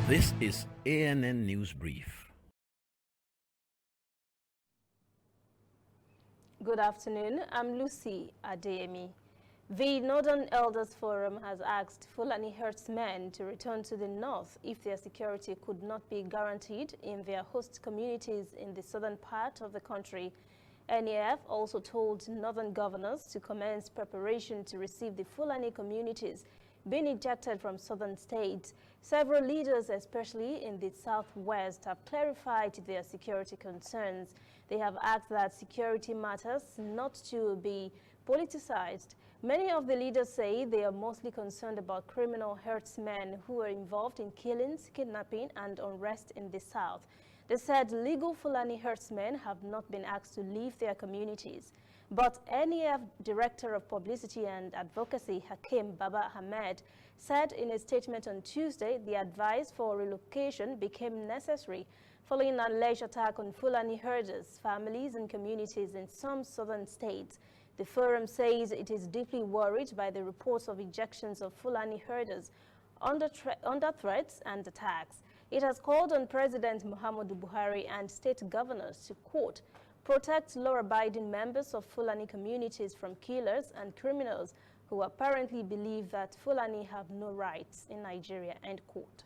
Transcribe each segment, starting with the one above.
This is ANN News Brief. Good afternoon. I'm Lucy Adeyemi. The Northern Elders Forum has asked Fulani herdsmen to return to the north if their security could not be guaranteed in their host communities in the southern part of the country. NEF also told northern governors to commence preparation to receive the Fulani communities being ejected from southern states. Several leaders, especially in the southwest, have clarified their security concerns. They have asked that security matters not to be politicized. Many of the leaders say they are mostly concerned about criminal herdsmen who are involved in killings, kidnapping, and unrest in the south. They said legal Fulani herdsmen have not been asked to leave their communities. But NEF Director of Publicity and Advocacy, Hakim Baba Ahmed, said in a statement on Tuesday the advice for relocation became necessary following an alleged attack on Fulani herders, families, and communities in some southern states. The forum says it is deeply worried by the reports of ejections of Fulani herders under threats and attacks. It has called on President Muhammadu Buhari and state governors to, quote, protect law-abiding members of Fulani communities from killers and criminals who apparently believe that Fulani have no rights in Nigeria, end quote.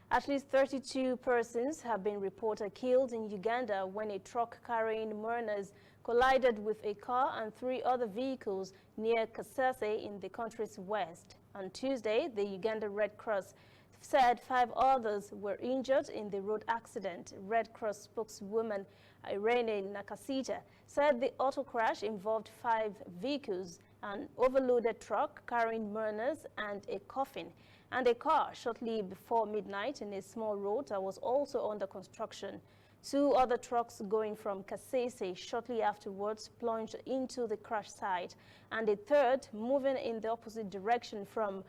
At least 32 persons have been reported killed in Uganda when a truck carrying mourners collided with a car and 3 other vehicles near Kasese in the country's west. On Tuesday, the Uganda Red Cross said 5 others were injured in the road accident. Red Cross spokeswoman Irene Nakasita said the auto crash involved 5 vehicles, an overloaded truck carrying mourners and a coffin, and a car shortly before midnight in a small road that was also under construction. 2 other trucks going from Kasese shortly afterwards plunged into the crash site, and a third moving in the opposite direction from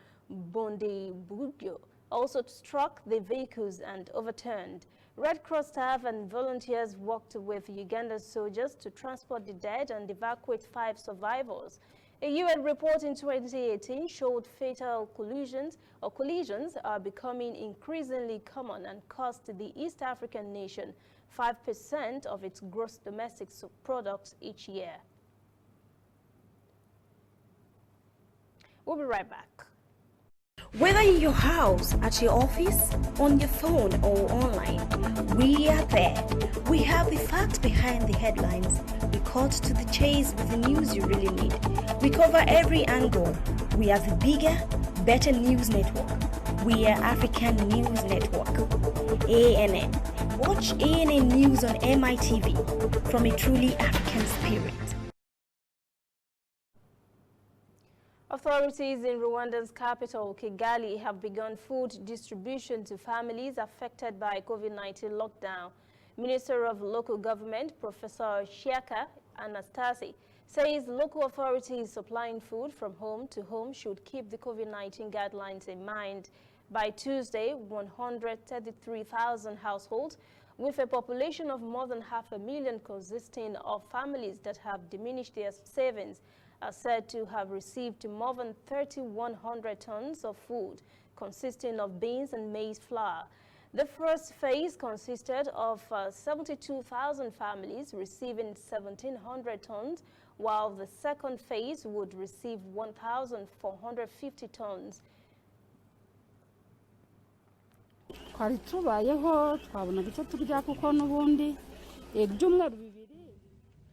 Bundibugyo also struck the vehicles and overturned. Red Cross staff and volunteers worked with Ugandan soldiers to transport the dead and evacuate 5 survivors. A UN report in 2018 showed fatal collisions are becoming increasingly common and cost the East African nation 5% of its gross domestic product each year. We'll be right back. Whether in your house, at your office, on your phone or online, we are there. We have the facts behind the headlines. We cut to the chase with the news you really need. We cover every angle. We are the bigger, better news network. We are African News Network. ANN. Watch ANN News on MITV from a truly African spirit. Authorities in Rwanda's capital, Kigali, have begun food distribution to families affected by COVID-19 lockdown. Minister of Local Government, Professor Shiaka Anastasi, says local authorities supplying food from home to home should keep the COVID-19 guidelines in mind. By Tuesday, 133,000 households with a population of more than 500,000 consisting of families that have diminished their savings are said to have received more than 3,100 tons of food, consisting of beans and maize flour. The first phase consisted of 72,000 families receiving 1,700 tons, while the second phase would receive 1,450 tons.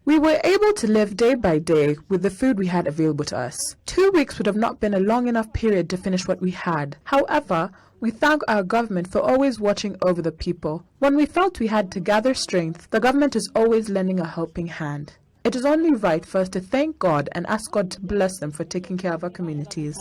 We were able to live day by day with the food we had available to us. 2 weeks would have not been a long enough period to finish what we had. However, we thank our government for always watching over the people. When we felt we had to gather strength, the government is always lending a helping hand. It is only right for us to thank God and ask God to bless them for taking care of our communities.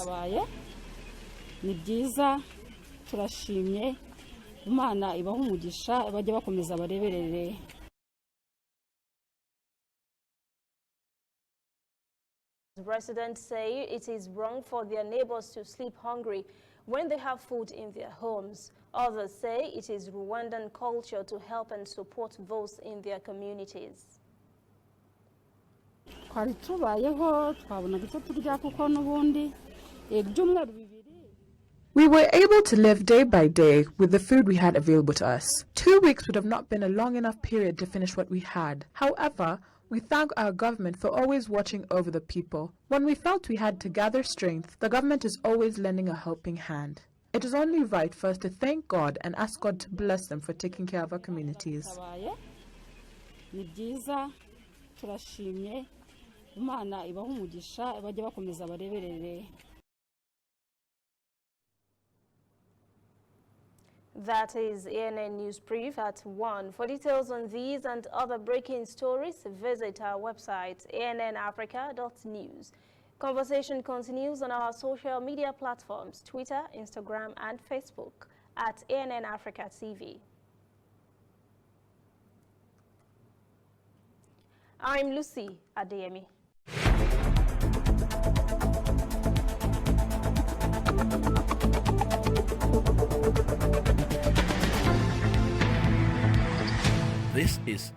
Residents say it is wrong for their neighbors to sleep hungry when they have food in their homes. Others say it is Rwandan culture to help and support those in their communities. We were able to live day by day with the food we had available to us. 2 weeks would have not been a long enough period to finish what we had. However, we thank our government for always watching over the people. When we felt we had to gather strength, the government is always lending a helping hand. It is only right for us to thank God and ask God to bless them for taking care of our communities. That is ANN News Brief at 1. For details on these and other breaking stories, visit our website, annafrica.news. Conversation continues on our social media platforms, Twitter, Instagram, and Facebook at ANN Africa TV. I'm Lucy Adeyemi. This is